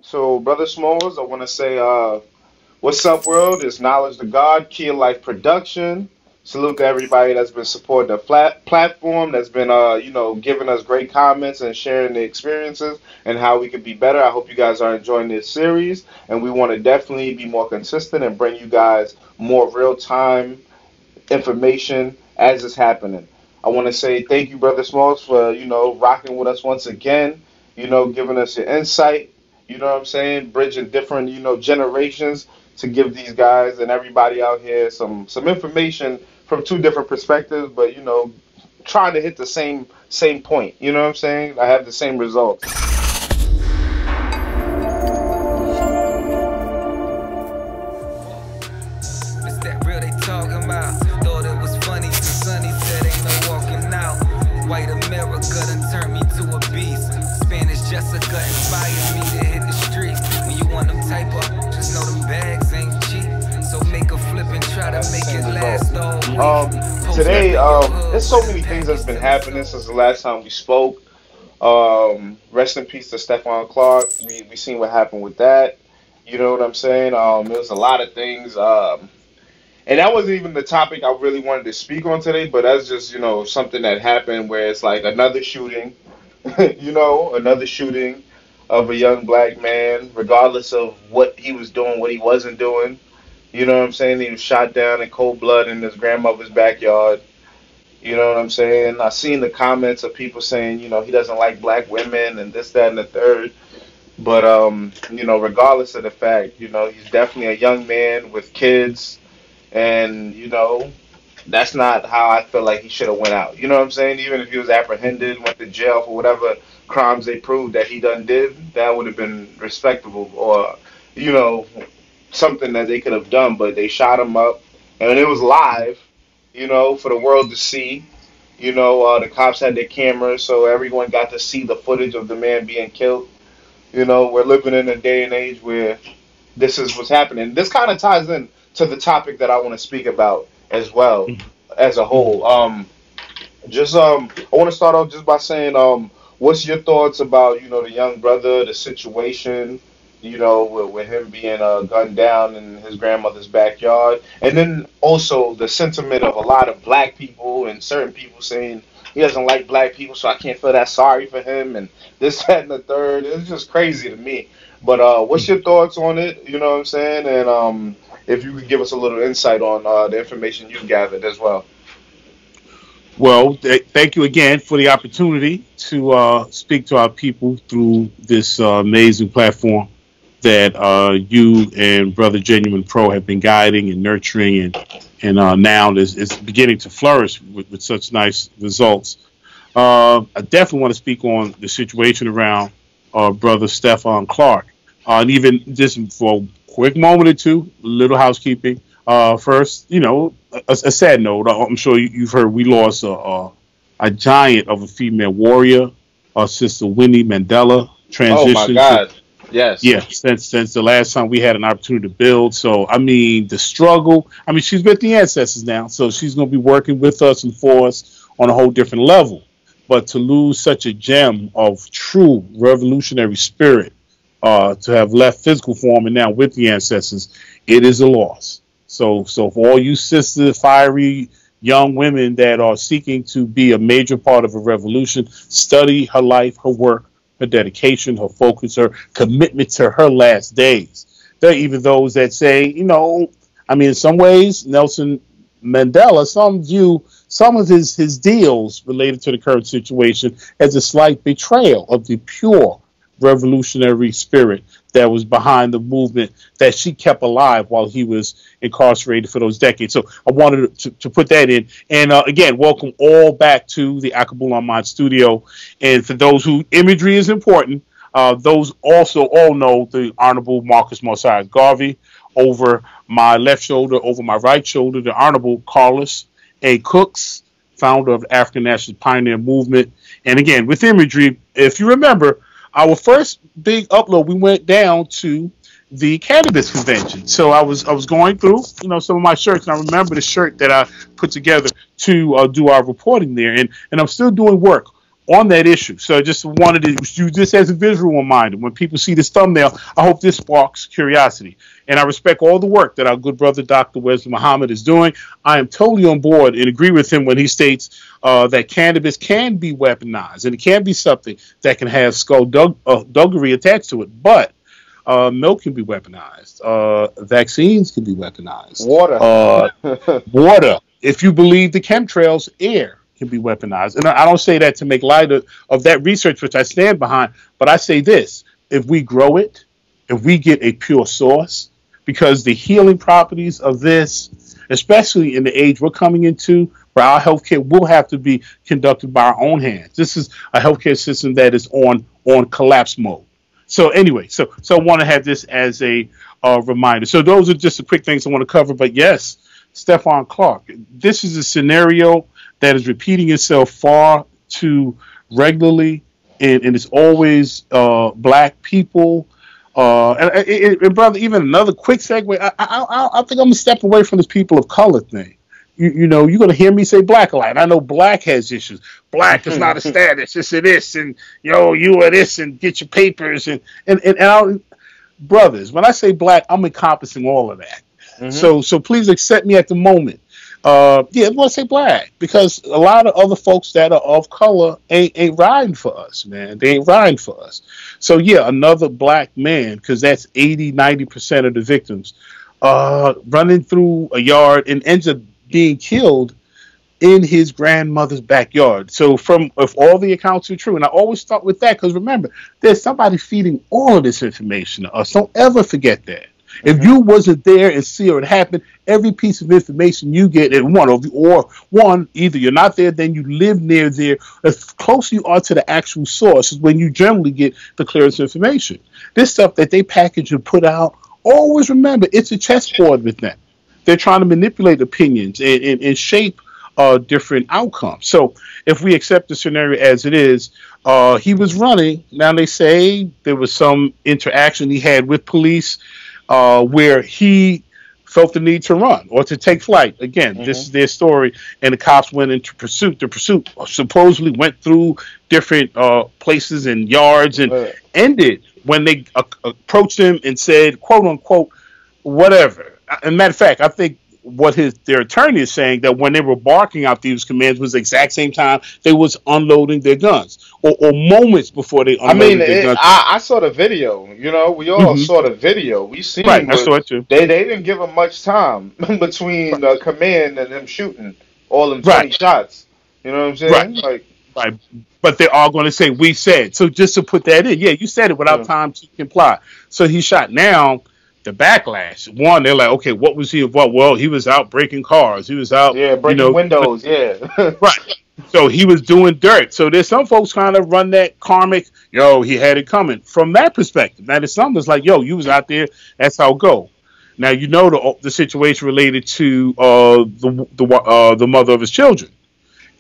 So, Brother Smalls, I want to say, what's up, world? It's Knowledge to God, Key of Life Production. Salute to everybody that's been supporting the platform, that's been, giving us great comments and sharing the experiences and how we could be better. I hope you guys are enjoying this series, and we want to definitely be more consistent and bring you guys more real time information as it's happening. I want to say thank you, Brother Smalls, for rocking with us once again. Giving us your insight. You know what I'm saying? Bridging different generations to give these guys and everybody out here some information from two different perspectives, but trying to hit the same point. You know what I'm saying? I have the same results. It's that real they talking about. Thought it was funny till Sonny said ain't no walking out. White America done turned me to a beast. Spanish Jessica inspired me to hit the streets. When you want them type up, just know them bags ain't cheap. So make a flip and try to make it last all week. Today, there's so many things that's been happening since the last time we spoke. Rest in peace to Stephon Clark. We seen what happened with that. You know what I'm saying? There was a lot of things. And that wasn't even the topic I really wanted to speak on today, but that's just, something that happened where it's like another shooting, another shooting of a young black man, regardless of what he was doing, what he wasn't doing. You know what I'm saying? He was shot down in cold blood in his grandmother's backyard. You know what I'm saying? I seen the comments of people saying, he doesn't like black women and this, that, and the third. But regardless of the fact, he's definitely a young man with kids, and that's not how I feel like he should have went out. You know what I'm saying? Even if he was apprehended, went to jail for whatever crimes they proved that he done did, that would have been respectable, or you know something that they could have done. But they shot him up, and it was live, for the world to see. The cops had their cameras, so everyone got to see the footage of the man being killed. We're living in a day and age where this is what's happening. This kind of ties in to the topic that I want to speak about as well as a whole. I want to start off just by saying, what's your thoughts about the young brother, the situation, with him being gunned down in his grandmother's backyard, and then also the sentiment of a lot of black people and certain people saying he doesn't like black people, so I can't feel that sorry for him, and this, that, and the third. It's just crazy to me. But what's your thoughts on it? You know what I'm saying? And if you could give us a little insight on the information you've gathered as well. Well, thank you again for the opportunity to speak to our people through this amazing platform that you and Brother Genuine Pro have been guiding and nurturing, and now it's beginning to flourish with such nice results. I definitely want to speak on the situation around Brother Stephon Clark. And even just for a quick moment or two, a little housekeeping. First, a sad note. I'm sure you've heard we lost a giant of a female warrior, our sister Winnie Mandela, Oh my transitioned. God! Yes. Yeah, since the last time we had an opportunity to build. So I mean, the struggle. I mean, she's with the ancestors now, so she's going to be working with us and for us on a whole different level. But to lose such a gem of true revolutionary spirit, to have left physical form and now with the ancestors, it is a loss. So for all you sister, fiery young women that are seeking to be a major part of a revolution, study her life, her work, her dedication, her focus, her commitment to her last days. There are even those that say, I mean, in some ways, Nelson Mandela, some view some of his deals related to the current situation as a slight betrayal of the pure revolutionary spirit that was behind the movement that she kept alive while he was incarcerated for those decades. So I wanted to put that in. And again, welcome all back to the Akabul Online studio. And for those who imagery is important, those also all know the Honorable Marcus Mosiah Garvey. Over my left shoulder, over my right shoulder, the Honorable Carlos A. Cooks, founder of the African National Pioneer Movement. And again, with imagery, if you remember, our first big upload, we went down to the cannabis convention. So I was going through, some of my shirts, and I remember the shirt that I put together to do our reporting there. And I'm still doing work on that issue. So I just wanted to use this as a visual reminder. When people see this thumbnail, I hope this sparks curiosity. And I respect all the work that our good brother Dr. Wesley Muhammad is doing. I am totally on board and agree with him when he states that cannabis can be weaponized, and it can be something that can have skullduggery attached to it. But milk can be weaponized. Vaccines can be weaponized. Water. If you believe the chemtrails, air can be weaponized. And I don't say that to make light of that research, which I stand behind, but I say this: if we grow it, if we get a pure source, because the healing properties of this, especially in the age we're coming into, where our healthcare will have to be conducted by our own hands. This is a healthcare system that is on collapse mode. So anyway, so I want to have this as a reminder. So those are just the quick things I want to cover. But yes, Stephon Clark, this is a scenario that is repeating itself far too regularly, and it's always black people. And brother, even another quick segue. I think I'm gonna step away from this people of color thing. You know, you're gonna hear me say black a lot. I know black has issues. Black is not a status. It's a this, and you are this, and get your papers, and brothers. When I say black, I'm encompassing all of that. Mm-hmm. So please accept me at the moment. I'm gonna say black because a lot of other folks that are of color ain't riding for us, man. They ain't riding for us. So yeah, another black man, because that's 80-90% of the victims, running through a yard and ends up being killed in his grandmother's backyard. So if all the accounts are true, and I always start with that because remember, there's somebody feeding all of this information to us. Don't ever forget that. If you wasn't there and see it happen, every piece of information you get at either you're not there, then you live near there. As close you are to the actual source is when you generally get the clearest information. This stuff that they package and put out, always remember, it's a chessboard with them. They're trying to manipulate opinions and shape different outcomes. So if we accept the scenario as it is, he was running. Now they say there was some interaction he had with police where he felt the need to run or to take flight. Again, this is their story, and the cops went into pursuit. The pursuit supposedly went through different places and yards and ended when they approached him and said, quote unquote, whatever. And matter of fact, I think what their attorney is saying that when they were barking out these commands was the exact same time they was unloading their guns, or moments before they unloaded their guns. I saw the video. We all saw the video. We seen right. I saw it too. They didn't give him much time between command and them shooting all them 20 shots. You know what I'm saying? Right. But they are going to say we said. So just to put that in, you said it without time to comply. So he shot. Now the backlash. One, they're like, okay, what was he about? Well, he was out breaking cars. He was out, breaking windows. Right. So he was doing dirt. So there's some folks kind of run that karmic. He had it coming from that perspective. Now there's some that's like, you was out there. That's how it go. Now the situation related to the mother of his children.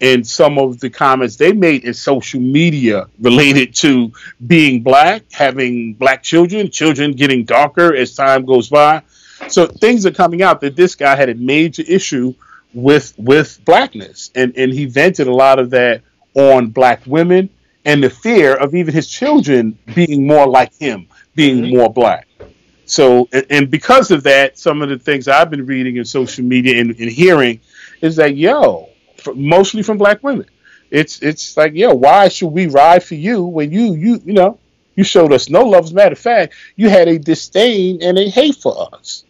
And some of the comments they made in social media related to being black, having black children getting darker as time goes by. So things are coming out that this guy had a major issue with blackness. And he vented a lot of that on black women and the fear of even his children being more like him, being more black. So, and because of that, some of the things I've been reading in social media and hearing is that, mostly from black women. It's like, why should we ride for you when you showed us no love? As a matter of fact, you had a disdain and a hate for us.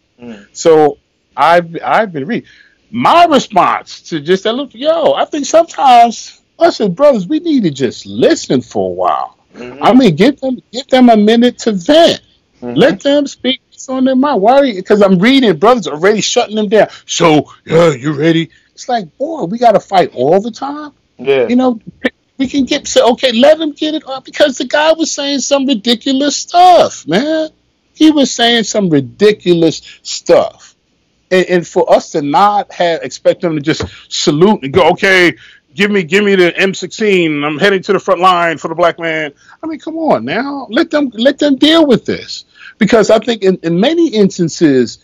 So I've been reading. My response to just that, I think sometimes us as brothers, we need to just listen for a while. I mean, give them a minute to vent. Let them speak on their mind. Why? Because I'm reading brothers already shutting them down. So you ready? It's like, boy, we got to fight all the time. Yeah. We can let them get it off because the guy was saying some ridiculous stuff, man. He was saying some ridiculous stuff. And for us to not expect them to just salute and go, okay, give me the M16. I'm heading to the front line for the black man. I mean, come on now. Let them deal with this. Because I think in many instances,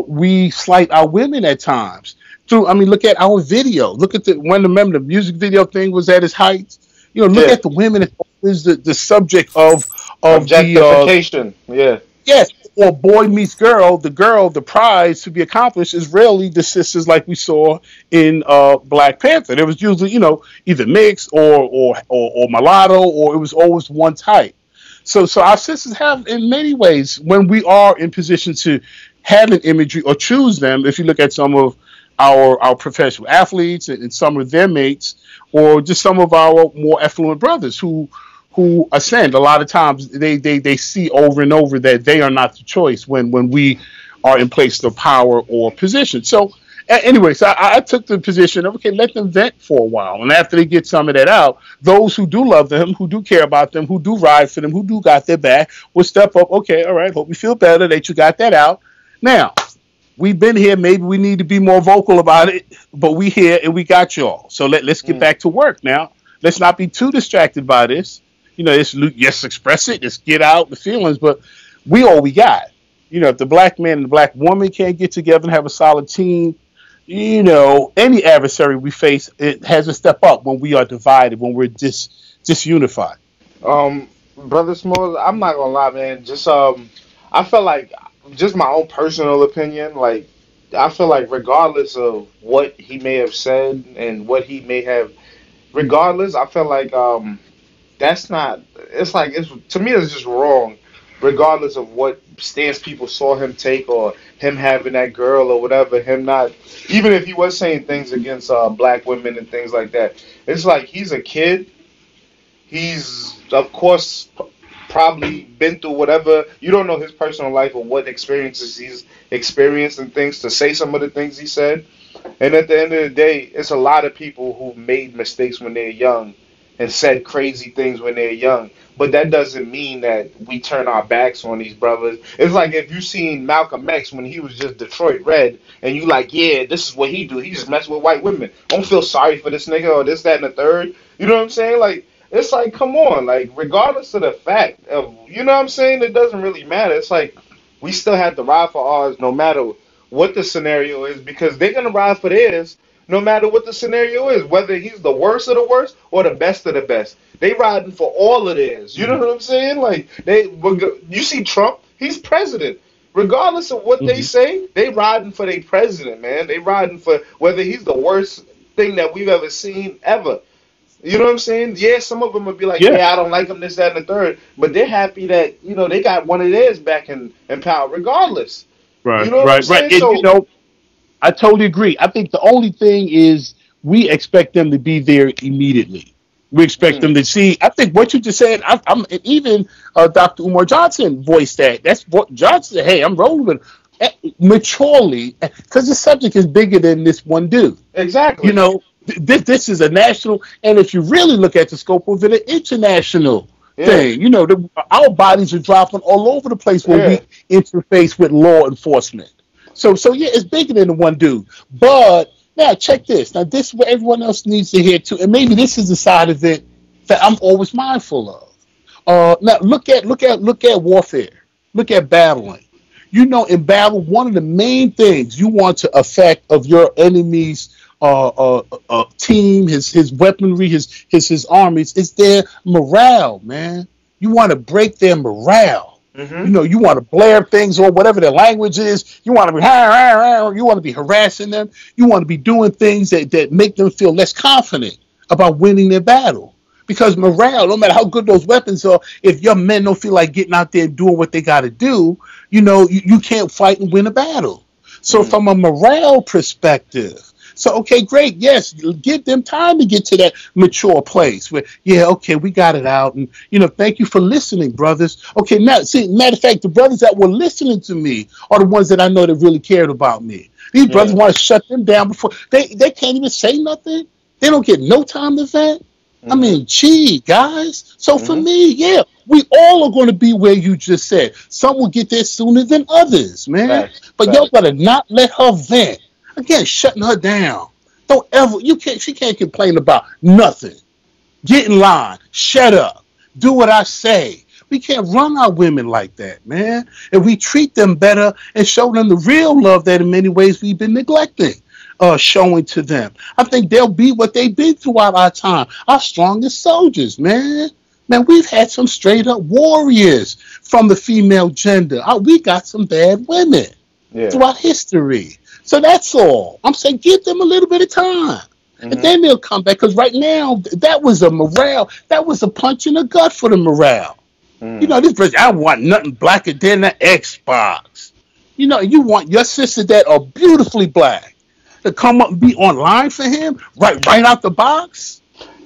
we slight our women at times. Look at our video. Look at when the music video thing was at its height. Look Yeah. at the women is the subject of the Objectification. Yeah. yes, or boy meets girl. The girl, the prize to be accomplished is rarely the sisters like we saw in Black Panther. There was usually, either mixed or mulatto, or it was always one type. So our sisters have, in many ways, when we are in position to have an imagery or choose them, if you look at some of our professional athletes and some of their mates, or just some of our more affluent brothers who ascend. A lot of times they see over and over that they are not the choice when we are in place of power or position. So anyway, so I took the position of, okay, let them vent for a while. And after they get some of that out, those who do love them, who do care about them, who do ride for them, who do got their back, will step up. Okay, all right, hope you feel better that you got that out. Now, we've been here. Maybe we need to be more vocal about it, but we here and we got y'all. So let's get back to work now. Let's not be too distracted by this. Yes, express it. Let's get out the feelings, but we all we got. If the black man and the black woman can't get together and have a solid team, any adversary we face, it has to step up when we are divided, when we're disunified. Brother Smalls, I'm not gonna lie, man. I felt like, just my own personal opinion, like, I feel like regardless of what he may have said and what he may have, regardless, I feel like that's not. It's like, it's to me, it's just wrong. Regardless of what stance people saw him take, or him having that girl, or whatever, him not, even if he was saying things against black women and things like that, it's like, he's a kid. He's, of course, probably been through whatever. You don't know his personal life or what experiences he's experienced and things to say some of the things he said. And at the end of the day, it's a lot of people who made mistakes when they're young and said crazy things when they're young. But that doesn't mean that we turn our backs on these brothers. It's like if you seen Malcolm X when he was just Detroit Red, and you like, yeah, this is what he do. He just mess with white women. Don't feel sorry for this nigga or this, that, and the third. You know what I'm saying? Like, it's like, come on. Like, regardless of the fact of, you know what I'm saying? It doesn't really matter. It's like, we still have to ride for ours no matter what the scenario is, because they're going to ride for theirs no matter what the scenario is, whether he's the worst of the worst or the best of the best. They riding for all of theirs. You know what I'm saying? Like, you see Trump, he's president. Regardless of what they say, they riding for their president, man. They riding for whether he's the worst thing that we've ever seen ever. You know what I'm saying? Yeah, some of them would be like, yeah, I don't like him, this, that, and the third. But they're happy that, they got one of theirs back in power regardless. Right, you know what I'm saying? And, I totally agree. I think the only thing is we expect them to be there immediately. We expect them to see. I think what you just said, I'm even Dr. Umar Johnson voiced that. That's what Johnson said. Hey, I'm rolling with maturely, because the subject is bigger than this one dude. Exactly. This is a national, and if you really look at the scope of it, an international thing. Our bodies are dropping all over the place when we interface with law enforcement. So yeah, it's bigger than the one dude. But now check this. Now this is what everyone else needs to hear too, and maybe this is the side of it that I'm always mindful of. Now look at warfare. Look at battling. In battle, one of the main things you want to affect of your enemy's team, his weaponry, his armies, is their morale, man. You want to break their morale. You want to blare things or whatever their language is. You want to be harassing them. You want to be doing things that make them feel less confident about winning their battle. Because morale, no matter how good those weapons are, if your men don't feel like getting out there and doing what they got to do, you can't fight and win a battle. So from a morale perspective, so, okay, great. Yes, give them time to get to that mature place where, we got it out. And, thank you for listening, brothers. Okay, now, see, matter of fact, the brothers that were listening to me are the ones that I know that really cared about me. These brothers want to shut them down before. They can't even say nothing. They don't get no time to vent. I mean, gee, guys. So for me, we all are going to be where you just said. Some will get there sooner than others, man. But y'all got to not let her vent. Again, shutting her down. Don't ever, she can't complain about nothing. Get in line. Shut up. Do what I say. We can't run our women like that, man. And we treat them better and show them the real love that in many ways we've been neglecting. showing to them. I think they'll be what they've been throughout our time. Our strongest soldiers, man. Man, we've had some straight up warriors from the female gender. We got some bad women Yeah. throughout history. So that's all. I'm saying give them a little bit of time. And Hmm. then they'll come back. Because right now, that was a morale. That was a punch in the gut for the morale. You Mm. know, this person, I want nothing blacker than the Xbox. You know, you want your sisters that are beautifully black to come up and be online for him, right out the box.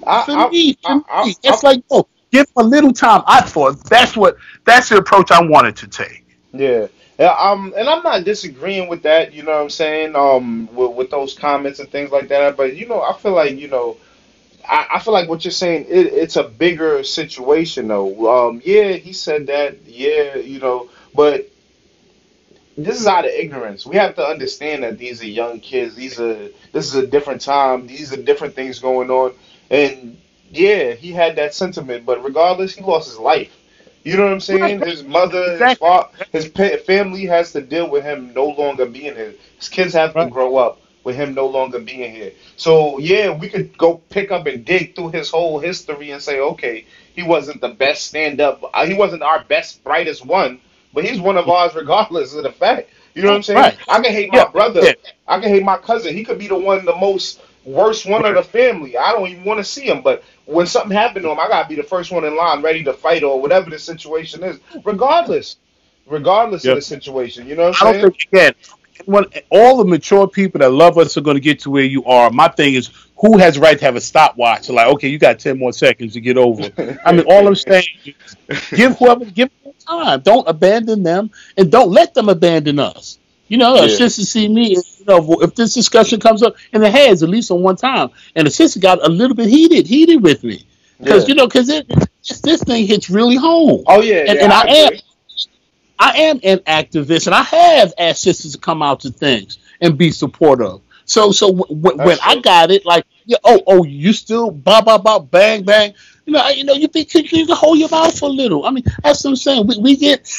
I, For me, I, it's like, oh, give him a little time. I thought that's the approach I wanted to take. yeah. Yeah, and I'm not disagreeing with that, you know what I'm saying, with those comments and things like that. But I feel like, I feel like what you're saying, it's a bigger situation though. Yeah, he said that, yeah, but this is out of ignorance. We have to understand that these are young kids. This is a different time. These are different things going on. And yeah, he had that sentiment, but regardless, he lost his life. You know what I'm Right, saying? right. His mother, his Exactly. father, family has to deal with him no longer being here. His kids have to Right. grow up with him no longer being here. So yeah, we could go pick up and dig through his whole history and say, okay, he wasn't the best stand up. He wasn't our best, brightest one, but he's one of ours regardless of the fact. You know what I'm saying? Right. I can hate Yeah. my brother. Yeah. I can hate my cousin. He could be the one, the most worst one of Right. the family. I don't even want to see him. But when something happened to him, I gotta be the first one in line, ready to fight or whatever the situation is, regardless of Yeah. the situation. You know what I'm I don't saying? think again. All the mature people that love us are going to get to where you are. My thing is, who has the right to have a stopwatch? Like, okay, you got 10 more seconds to get over. I mean, all I'm saying is, give them time. Don't abandon them, and don't let them abandon us. You know, a Yeah, sister see me. You know, if this discussion comes up in the heads at least on one time, and the sister got a little bit heated with me, because yeah. this thing hits really home, Oh yeah, and yeah. I agree. I am an activist, and I have asked sisters to come out to things and be supportive. When That's I true. got it, like, yeah, you still bang bang. You can hold your mouth for a little. I mean, that's what I'm saying. We get,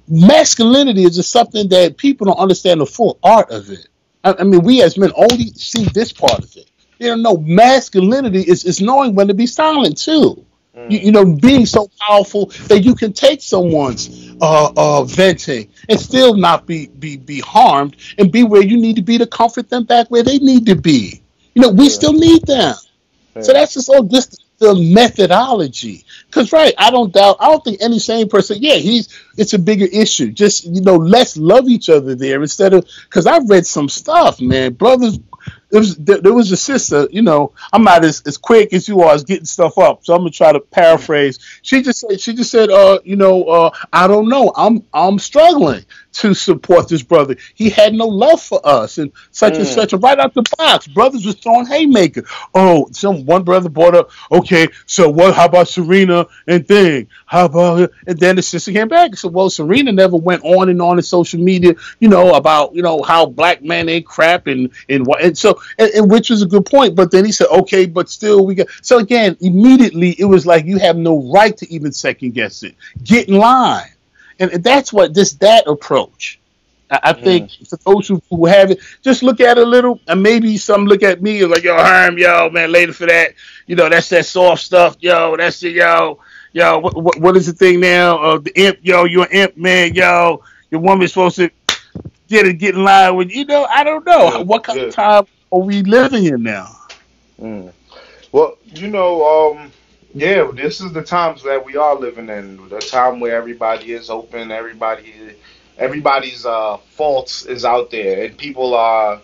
masculinity is just something that people don't understand the full art of it. I mean, we as men only see this part of it. They don't know masculinity is knowing when to be silent too. Mm, Being so powerful that you can take someone's venting and still not be harmed and be where you need to be to comfort them back where they need to be. We yeah, still need them. So yeah, that's just the methodology. Because right, I don't think any sane person, yeah, it's a bigger issue. Just let's love each other there instead of because I've read some stuff, man. Brothers, there was a sister, I'm not as quick as you are as getting stuff up, so I'm gonna try to paraphrase. She just said, I don't know, I'm struggling to support this brother. He had no love for us and mm, such. And right out the box, brothers was throwing haymaker. Oh, one brother brought up, okay, so what? How about Serena and thing? How about it? And then the sister came back and said, well, Serena never went on and on in social media, about how black men ain't crap and so and which was a good point. But then he said, okay, but still we got so again immediately it was like you have no right to even second guess it. Get in line. And that's what that approach. I think mm, for those who have it, just look at it a little, and maybe some look at me and like, yo, Herm, yo, man, later for that, that's that soft stuff, yo, that's it, yo, what is the thing now? The imp, yo, you're an imp, man, yo, your woman's supposed to get in line with, I don't know, yeah, what kind of yeah. time are we living in now? Mm. Well, yeah, this is the times that we are living in. The time where everybody is open, everybody's faults is out there, and people are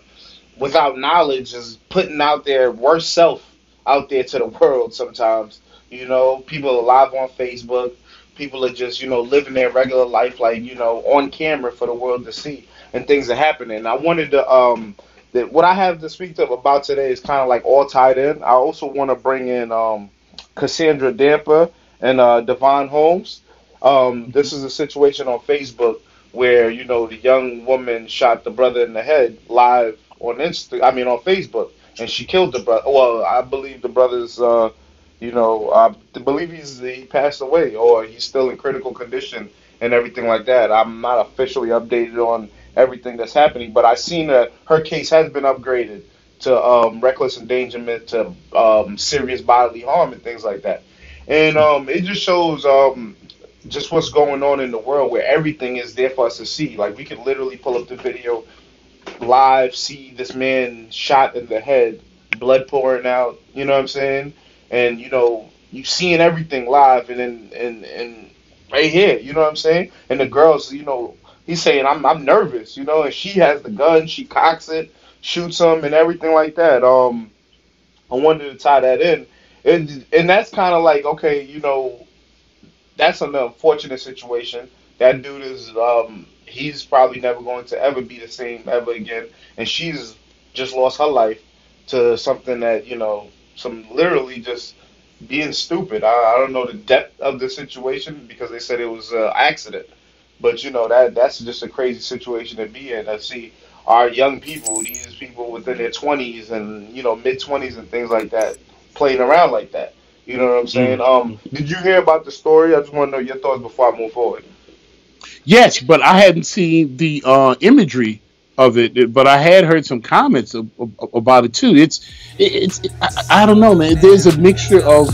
without knowledge is putting out their worst self out there to the world. Sometimes, people are live on Facebook. People are just living their regular life like on camera for the world to see, and things are happening. I wanted to that what I have to speak to about today is kind of like all tied in. I also want to bring in Cassandra Damper and Devon Holmes. This is a situation on Facebook where the young woman shot the brother in the head live on on Facebook, and she killed the brother. Well, I believe the brother's I believe he passed away or he's still in critical condition and everything like that. I'm not officially updated on everything that's happening. But I seen that her case has been upgraded to reckless endangerment to serious bodily harm and things like that. And it just shows just what's going on in the world where everything is there for us to see. Like we could literally pull up the video live, see this man shot in the head, blood pouring out. You know what I'm saying? And you seeing everything live, and then and right here. You know what I'm saying? And the girls, he's saying I'm nervous. And she has the gun, she cocks it, shoots him, and everything like that. I wanted to tie that in, and that's kind of like okay, that's an unfortunate situation. That dude is he's probably never going to ever be the same ever again, and she's just lost her life to something that some literally just being stupid. I don't know the depth of the situation because they said it was an accident, but that's just a crazy situation to be in. I see our young people, these people within their 20s and mid 20s and things like that, playing around like that. You know what I'm saying? Mm. Did you hear about the story? I just want to know your thoughts before I move forward. Yes, but I hadn't seen the imagery of it, but I had heard some comments about it too. I don't know, man. There's a mixture of